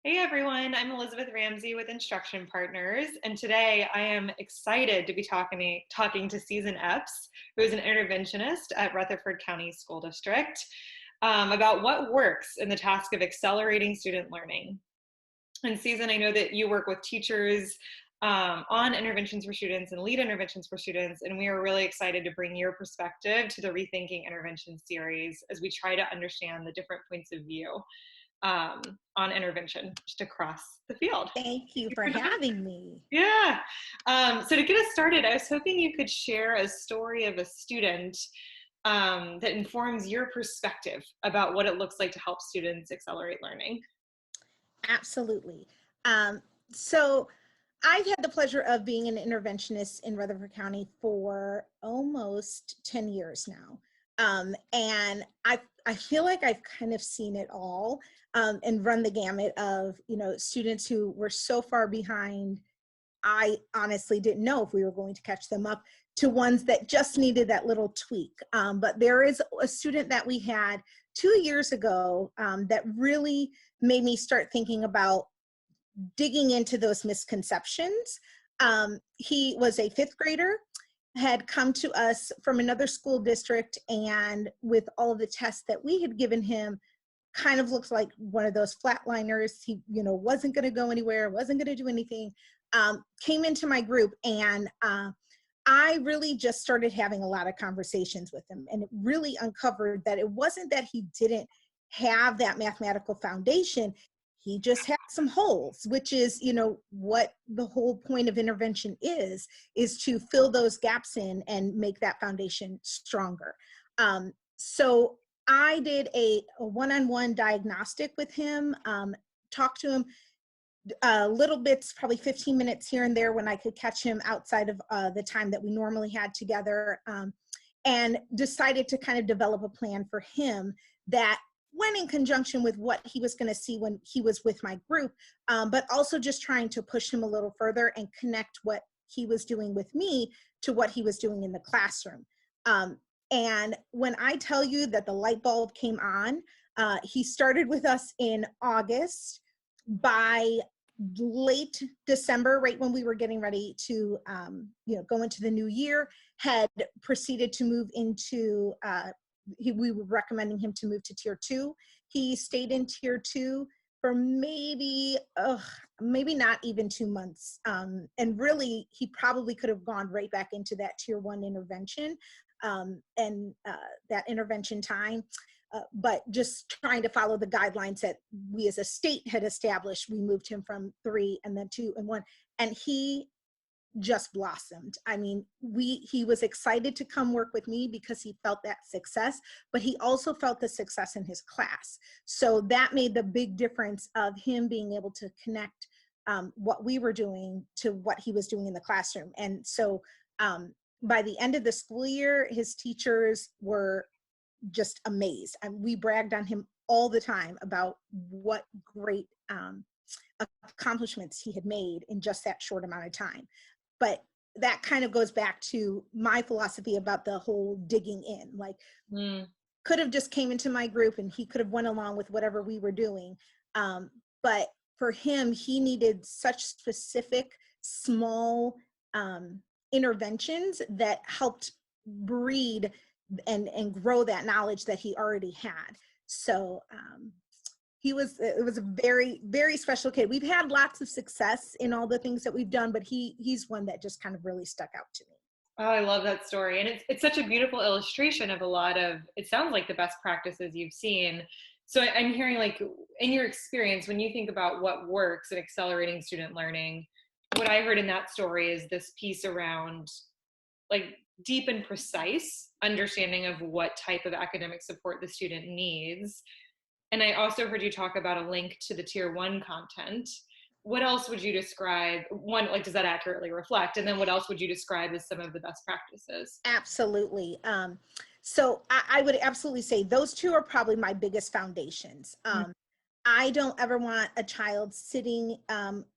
Hey everyone, I'm Elizabeth Ramsey with Instruction Partners, and today I am excited to be talking to Susan Epps, who is an interventionist at Rutherford County School District, about what works in the task of accelerating student learning. And Susan, I know that you work with teachers on interventions for students and lead interventions for students, and we are really excited to bring your perspective to the Rethinking Intervention series as we try to understand the different points of view on intervention just across the field. Thank you for having me. Yeah. So to get us started, I was hoping you could share a story of a student that informs your perspective about what it looks like to help students accelerate learning. Absolutely. So I've had the pleasure of being an interventionist in Rutherford County for almost 10 years now. And I feel like I've kind of seen it all, and run the gamut of, students who were so far behind, I honestly didn't know if we were going to catch them up, to ones that just needed that little tweak. But there is a student that we had 2 years ago that really made me start thinking about digging into those misconceptions. He was a fifth grader, had come to us from another school district, and with all of the tests that we had given him, kind of looks like one of those flatliners. He, wasn't going to go anywhere, wasn't going to do anything. Came into my group, and I really just started having a lot of conversations with him, and it really uncovered that it wasn't that he didn't have that mathematical foundation. He just had some holes, which is, what the whole point of intervention is to fill those gaps in and make that foundation stronger. So I did a one-on-one diagnostic with him, talked to him little bits, probably 15 minutes here and there when I could catch him outside of the time that we normally had together, and decided to kind of develop a plan for him that went in conjunction with what he was going to see when he was with my group, but also just trying to push him a little further and connect what he was doing with me to what he was doing in the classroom. And when I tell you that the light bulb came on, he started with us in August. By late December, right when we were getting ready to go into the new year, had proceeded to move into, we were recommending him to move to tier 2. He stayed in tier 2 for maybe not even 2 months. And really, he probably could have gone right back into that tier 1 intervention, and that intervention time. But just trying to follow the guidelines that we as a state had established, we moved him from 3 and then 2 and 1, and he just blossomed. I mean, he was excited to come work with me because he felt that success, but he also felt the success in his class. So that made the big difference of him being able to connect what we were doing to what he was doing in the classroom. And so by the end of the school year, his teachers were just amazed. And we bragged on him all the time about what great accomplishments he had made in just that short amount of time. But that kind of goes back to my philosophy about the whole digging in. Like, could have just came into my group and he could have went along with whatever we were doing. But for him, he needed such specific, small interventions that helped breed and grow that knowledge that he already had. So it was a very, very special kid. We've had lots of success in all the things that we've done, but he's one that just kind of really stuck out to me. Oh, I love that story. And it's such a beautiful illustration of a lot of, it sounds like the best practices you've seen. So I'm hearing, like, in your experience, when you think about what works in accelerating student learning, what I heard in that story is this piece around, like, deep and precise understanding of what type of academic support the student needs. And I also heard you talk about a link to the tier 1 content. What else would you describe? One, like, does that accurately reflect? And then what else would you describe as some of the best practices? Absolutely. So I would absolutely say those two are probably my biggest foundations. I don't ever want a child sitting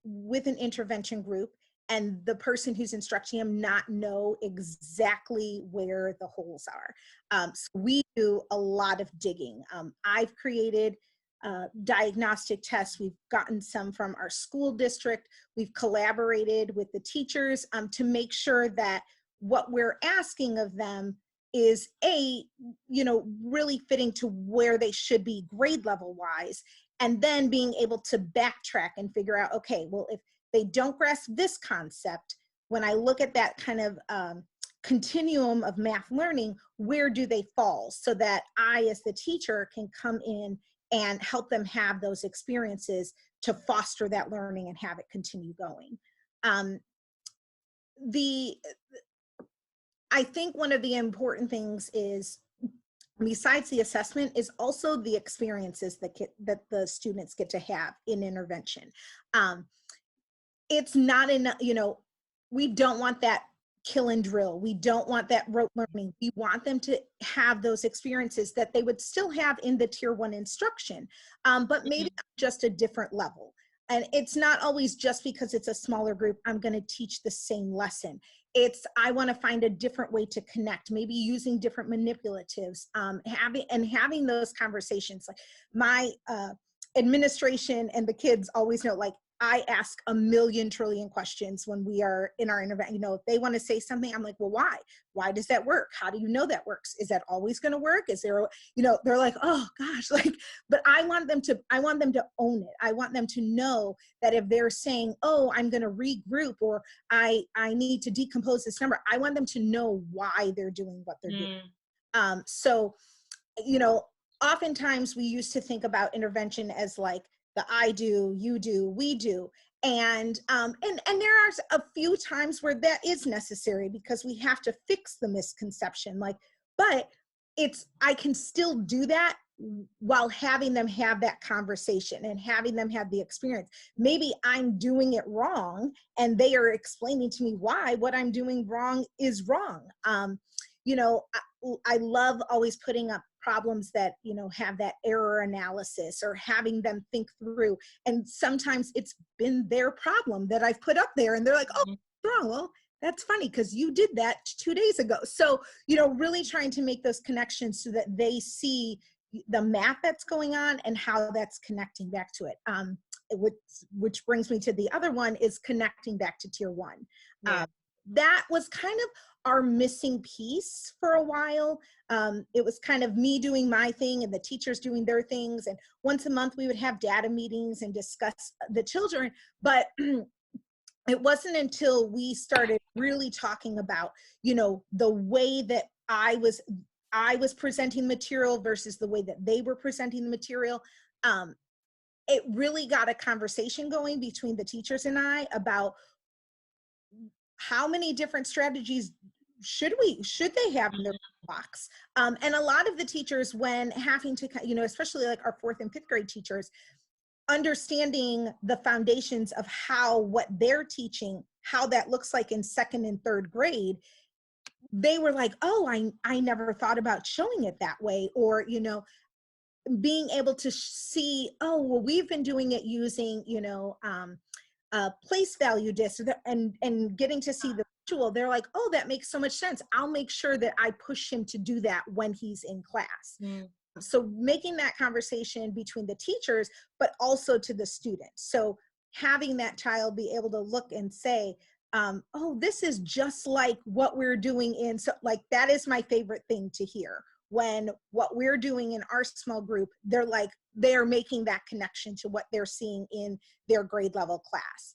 with an intervention group and the person who's instructing them not know exactly where the holes are. So we do a lot of digging. I've created diagnostic tests. We've gotten some from our school district. We've collaborated with the teachers to make sure that what we're asking of them is really fitting to where they should be grade level wise, and then being able to backtrack and figure out, okay, well, if they don't grasp this concept, when I look at that kind of continuum of math learning, where do they fall, so that I, as the teacher, can come in and help them have those experiences to foster that learning and have it continue going. I think one of the important things is, besides the assessment, is also the experiences that the students get to have in intervention. It's not enough, we don't want that kill and drill. We don't want that rote learning. We want them to have those experiences that they would still have in the tier 1 instruction, but maybe just a different level. And it's not always just because it's a smaller group, I'm going to teach the same lesson. I want to find a different way to connect, maybe using different manipulatives, having those conversations. Like my administration and the kids always know, like, I ask a million trillion questions when we are in our intervention. If they want to say something, I'm like, well, why? Why does that work? How do you know that works? Is that always going to work? Is there, they're like, oh gosh, but I want them to own it. I want them to know that if they're saying, oh, I'm going to regroup, or I need to decompose this number, I want them to know why they're doing what they're doing. Oftentimes we used to think about intervention as like the I do, you do, we do. And there are a few times where that is necessary because we have to fix the misconception. But I can still do that while having them have that conversation and having them have the experience. Maybe I'm doing it wrong and they are explaining to me why what I'm doing wrong is wrong. I love always putting up problems that, have that error analysis, or having them think through. And sometimes it's been their problem that I've put up there and they're like, oh, what's wrong? Well, that's funny because you did that 2 days ago. So, really trying to make those connections so that they see the math that's going on and how that's connecting back to it. Which brings me to the other one, is connecting back to tier 1. Yeah. That was kind of our missing piece for a while. It was kind of me doing my thing and the teachers doing their things. And once a month we would have data meetings and discuss the children. But it wasn't until we started really talking about, the way that I was presenting material versus the way that they were presenting the material. It really got a conversation going between the teachers and I about how many different strategies should they have in their box. And a lot of the teachers, when having to, especially like our 4th and 5th grade teachers, understanding the foundations of what they're teaching, how that looks like in 2nd and 3rd grade, they were like, oh, I never thought about showing it that way. Or, being able to see, oh, well, we've been doing it using, place value disc, and getting to see the visual. They're like, oh, that makes so much sense. I'll make sure that I push him to do that when he's in class. So making that conversation between the teachers, but also to the students. So having that child be able to look and say, oh, this is just like what we're doing that is my favorite thing to hear. When what we're doing in our small group, they're making that connection to what they're seeing in their grade level class.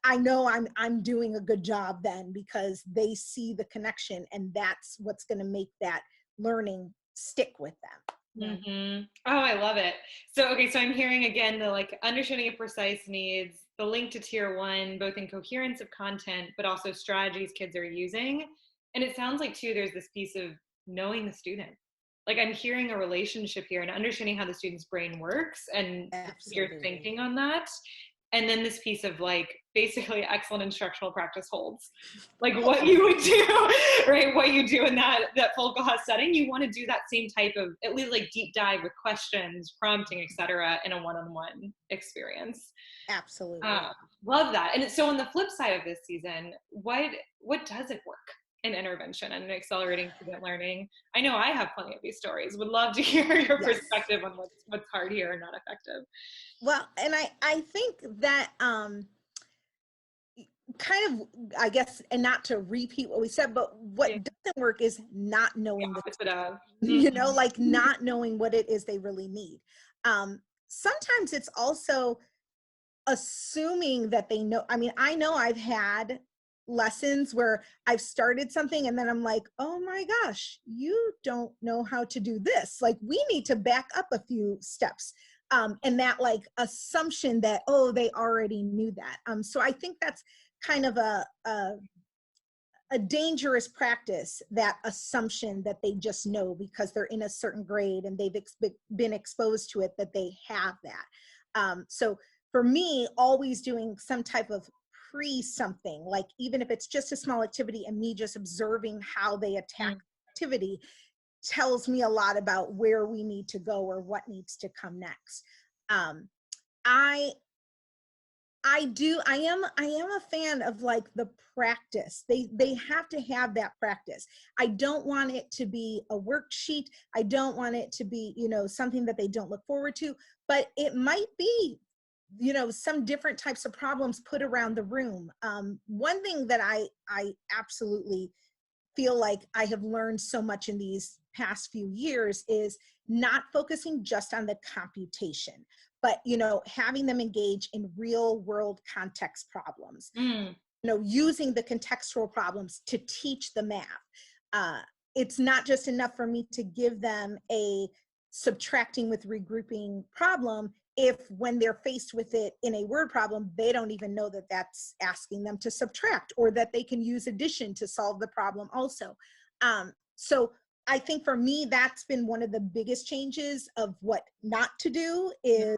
I know I'm doing a good job then, because they see the connection, and that's what's going to make that learning stick with them. Mm-hmm. Oh, I love it. So I'm hearing again the understanding of precise needs, the link to tier 1, both in coherence of content, but also strategies kids are using. And it sounds like too, there's this piece of knowing the student. I'm hearing a relationship here and understanding how the student's brain works and your thinking on that. And then this piece of basically excellent instructional practice holds, what you would do, right? What you do in that full class setting, you want to do that same type of, at least deep dive with questions, prompting, etc., in a one-on-one experience. Absolutely. Love that. And so on the flip side of this season, what doesn't work? in intervention and in accelerating student learning. I know I have plenty of these stories. Would love to hear your Yes. perspective on what's hard here and not effective. Well, and I think that kind of, I guess, and not to repeat what we said, but what Yeah. doesn't work is not knowing the Opposite of. you know, like not knowing what it is they really need. Sometimes it's also assuming that they know. I mean, I know I've had lessons where I've started something and then I'm like, oh my gosh, you don't know how to do this. Like, we need to back up a few steps. And that like assumption that, oh, they already knew that. So I think that's kind of a dangerous practice, that assumption that they just know because they're in a certain grade and they've been exposed to it, that they have that. So for me, always doing some type of something, like even if it's just a small activity and me just observing how they attack activity, tells me a lot about where we need to go or what needs to come next. I am a fan of like the practice. They have to have that practice. I don't want it to be a worksheet. I don't want it to be, you know, something that they don't look forward to, but it might be, you know, some different types of problems put around the room. One thing that I absolutely feel like I have learned so much in these past few years is not focusing just on the computation, but, you know, having them engage in real world context problems, you know, using the contextual problems to teach the math. It's not just enough for me to give them a subtracting with regrouping problem if when they're faced with it in a word problem, they don't even know that that's asking them to subtract, or that they can use addition to solve the problem also. So I think for me, that's been one of the biggest changes of what not to do is,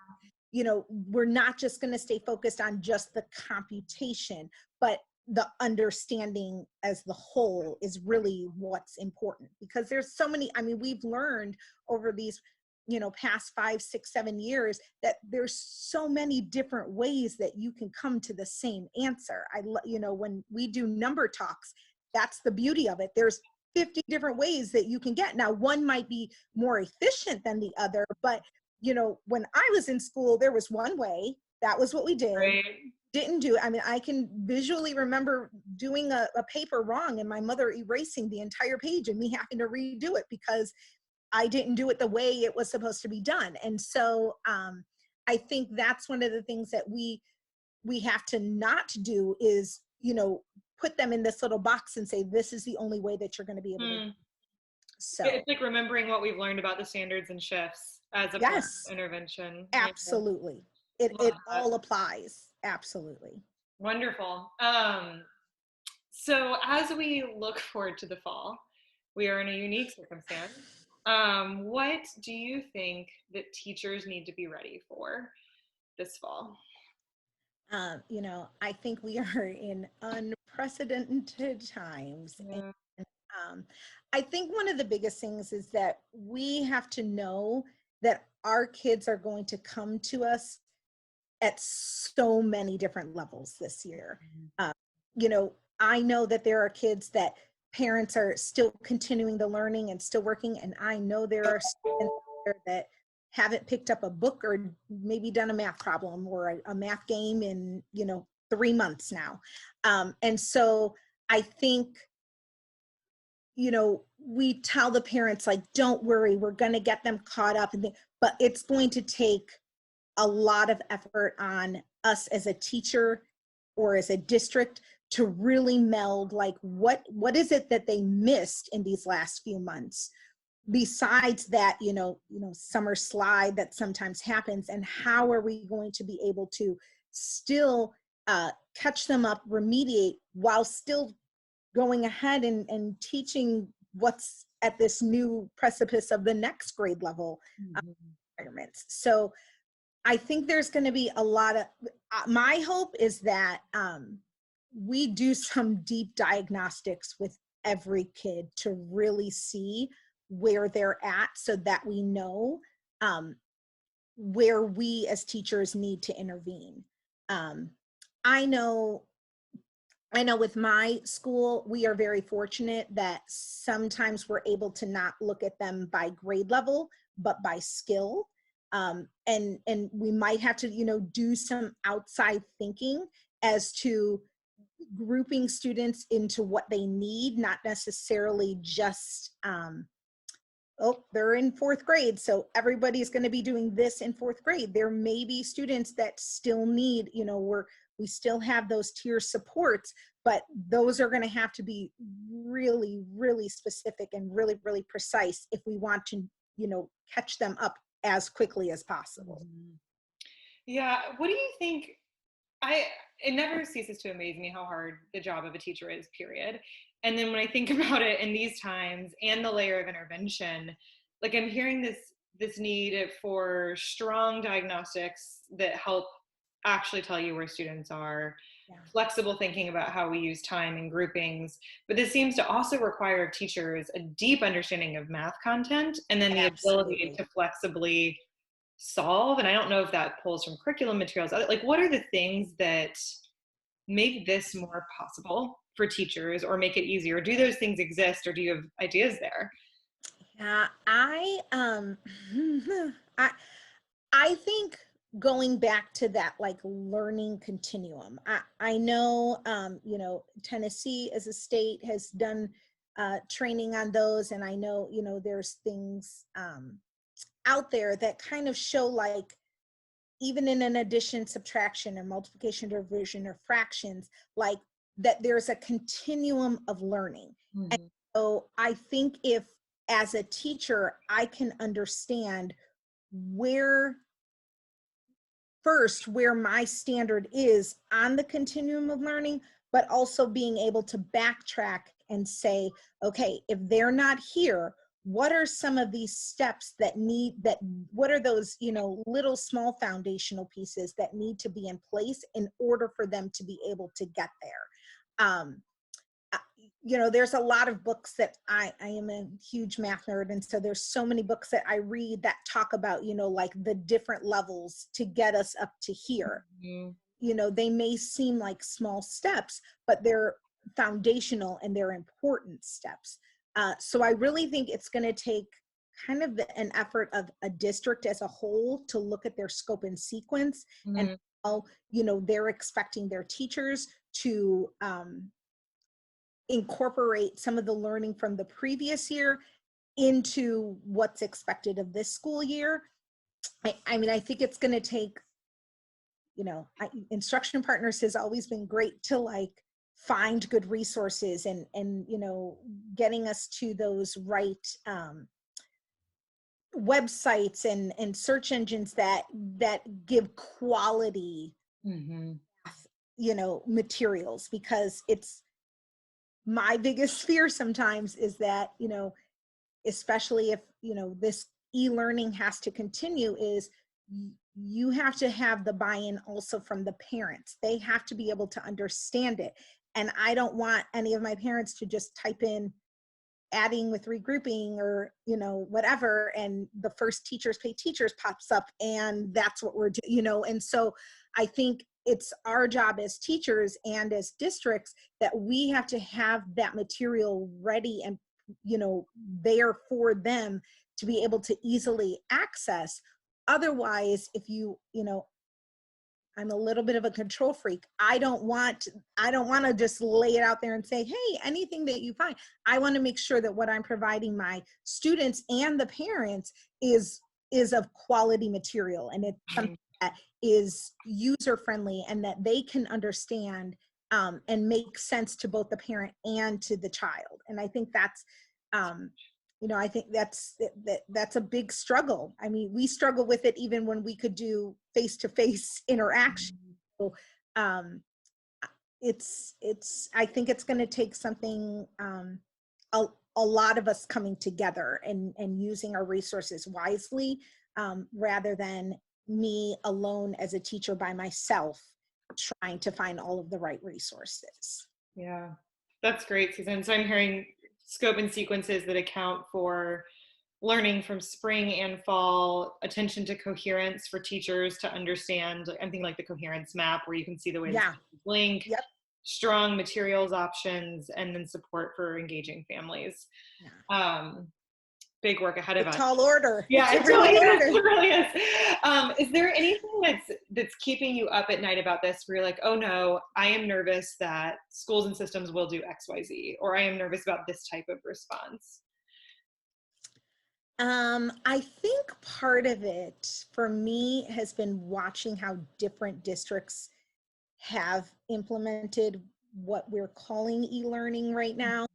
you know, we're not just going to stay focused on just the computation, but the understanding as the whole is really what's important, because there's so many, I mean, we've learned over these, you know, past 5, 6, 7 years that there's so many different ways that you can come to the same answer. You know, when we do number talks, that's the beauty of it. There's 50 different ways that you can get. Now, one might be more efficient than the other, but, you know, when I was in school, there was one way. That was what we did. Right. Didn't do it. I mean, I can visually remember doing a paper wrong and my mother erasing the entire page and me having to redo it because I didn't do it the way it was supposed to be done. And so I think that's one of the things that we have to not do is, you know, put them in this little box and say, this is the only way that you're going to be able to. So it's like remembering what we've learned about the standards and shifts as a part of intervention. Absolutely. It all applies. Absolutely. Wonderful. So as we look forward to the fall, we are in a unique circumstance. What do you think that teachers need to be ready for this fall? You know, I think we are in unprecedented times. Yeah. And I think one of the biggest things is that we have to know that our kids are going to come to us at so many different levels this year. You know, I know that there are kids that parents are still continuing the learning and still working, and I know there are students that haven't picked up a book or maybe done a math problem or a math game in, you know, 3 months now. And so I think, you know, we tell the parents, like, don't worry, we're going to get them caught up, but it's going to take a lot of effort on us as a teacher or as a district to really meld, like, what is it that they missed in these last few months, besides that, you know, summer slide that sometimes happens, and how are we going to be able to still catch them up, remediate, while still going ahead and teaching what's at this new precipice of the next grade level environments. So I think there's going to be a lot of, my hope is that we do some deep diagnostics with every kid to really see where they're at, so that we know where we as teachers need to intervene. I know I know with my school, we are very fortunate that sometimes we're able to not look at them by grade level, but by skill. And we might have to, do some outside thinking as to grouping students into what they need, not necessarily just, oh, they're in fourth grade, so everybody's going to be doing this in fourth grade. There may be students that still need, we still have those tier supports, but those are going to have to be really, really specific and really, really precise if we want to, catch them up as quickly as possible. Mhm. Yeah, what do you think? It never ceases to amaze me how hard the job of a teacher is, period. And then when I think about it in these times and the layer of intervention, like I'm hearing this need for strong diagnostics that help actually tell you where students are, Yeah, flexible thinking about how we use time and groupings. But this seems to also require of teachers a deep understanding of math content and then the ability absolutely. to flexibly solve. And I don't know if that pulls from curriculum materials. Like, what are the things that make this more possible for teachers or make it easier? Do those things exist, or do you have ideas there? Yeah, I I think going back to that like learning continuum. I know Tennessee as a state has done training on those, and I know there's things out there that kind of show like even in an addition, subtraction, or multiplication, division, or fractions, like that there's a continuum of learning. And Mhm. so I think if as a teacher, I can understand where first where my standard is on the continuum of learning, but also being able to backtrack and say, okay, if they're not here, what are some of these steps what are those, little small foundational pieces that need to be in place in order for them to be able to get there? Uh, there's a lot of books that I am a huge math nerd. And so there's so many books that I read that talk about, like the different levels to get us up to here. Mhm. They may seem like small steps, but they're foundational and they're important steps. So I really think it's going to take kind of an effort of a district as a whole to look at their scope and sequence and Mhm. how, they're expecting their teachers to incorporate some of the learning from the previous year into what's expected of this school year. I mean, I think it's going to take, instruction partners has always been great to like find good resources and getting us to those right websites and search engines that give quality Mhm. materials, because it's my biggest fear sometimes is that especially if this e-learning has to continue, is you have to have the buy-in also from the parents. They have to be able to understand it, and I don't want any of my parents to just type in adding with regrouping or whatever, and the first teachers pay teachers pops up and that's what we're doing, and so I think it's our job as teachers and as districts that we have to have that material ready and there for them to be able to easily access. Otherwise, if I'm a little bit of a control freak. I don't want to just lay it out there and say, hey, anything that you find. I want to make sure that what I'm providing my students and the parents is of quality material, and it's something Mhm. that is user friendly and that they can understand, and make sense to both the parent and to the child. And I think that's I think that's a big struggle. I mean, we struggle with it even when we could do face-to-face interaction. So, um, I think it's going to take something, a, a lot of us coming together and using our resources wisely, rather than me alone as a teacher by myself trying to find all of the right resources. Yeah, that's great, Susan. So I'm hearing scope and sequences that account for learning from spring and fall, attention to coherence for teachers to understand. I'm thinking like the coherence map where you can see the way the Yeah. systems link, Yep. strong materials options, and then support for engaging families. Big work ahead of us. Tall order. Yeah, it's it really is. order. It really is. Is there anything that's keeping you up at night about this, where you're like, oh no, I am nervous that schools and systems will do X, Y, Z, or I am nervous about this type of response? I think part of it for me has been watching how different districts have implemented what we're calling e-learning right now.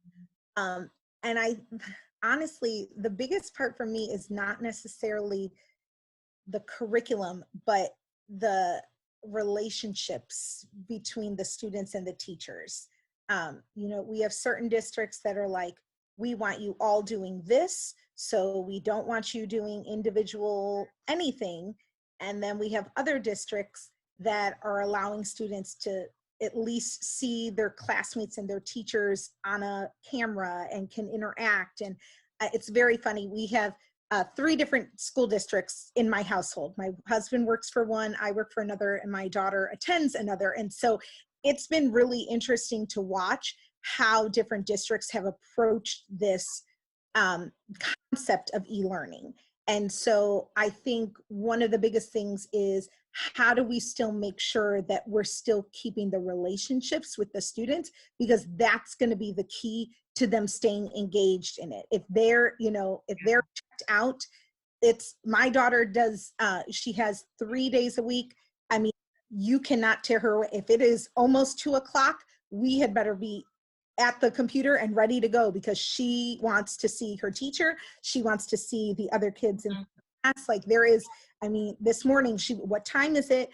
And I honestly, the biggest part for me is not necessarily the curriculum, but the relationships between the students and the teachers. We have certain districts that are like, we want you all doing this, so we don't want you doing individual anything. And then we have other districts that are allowing students to at least see their classmates and their teachers on a camera and can interact. And it's very funny. We have 3 different school districts in my household. My husband works for one, I work for another, and my daughter attends another. And so it's been really interesting to watch how different districts have approached this concept of e-learning. And so I think one of the biggest things is, how do we still make sure that we're still keeping the relationships with the students? Because that's going to be the key to them staying engaged in it. If they're checked out, my daughter does, she has 3 days a week. I mean, you cannot tear her away. If it is almost 2:00, we had better be at the computer and ready to go, because she wants to see her teacher. She wants to see the other kids in class. Like this morning, what time is it?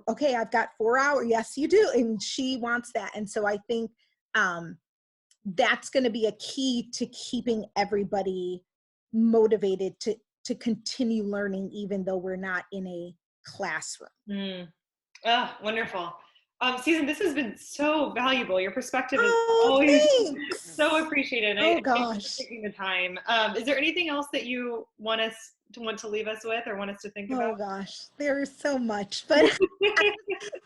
Okay, I've got 4 hours. Yes, you do. And she wants that. And so I think that's going to be a key to keeping everybody motivated to continue learning, even though we're not in a classroom. Wonderful. Susan, this has been so valuable. Your perspective is always thanks. So appreciated. Oh gosh, thanks for taking the time. Is there anything else that you want to leave us with, or want us to think about? Oh gosh, there's so much, but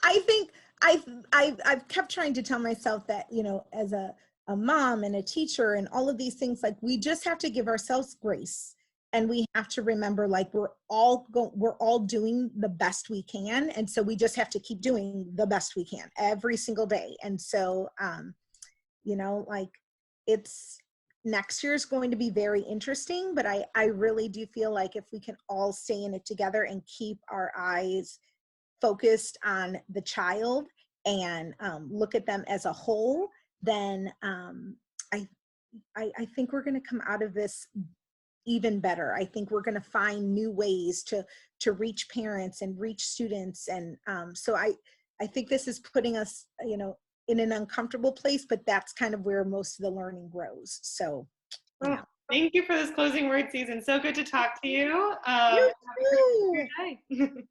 I think I've kept trying to tell myself that, as a mom and a teacher and all of these things, like, we just have to give ourselves grace. And we have to remember, like, we're all doing the best we can. And so we just have to keep doing the best we can every single day. And so, next year is going to be very interesting, but I really do feel like if we can all stay in it together and keep our eyes focused on the child and look at them as a whole, then I think we're going to come out of this even better. I think we're going to find new ways to reach parents and reach students. And so I think this is putting us, in an uncomfortable place, but that's kind of where most of the learning grows. So, thank you for this closing word, Susan. So good to talk to you. You too. Have a great day.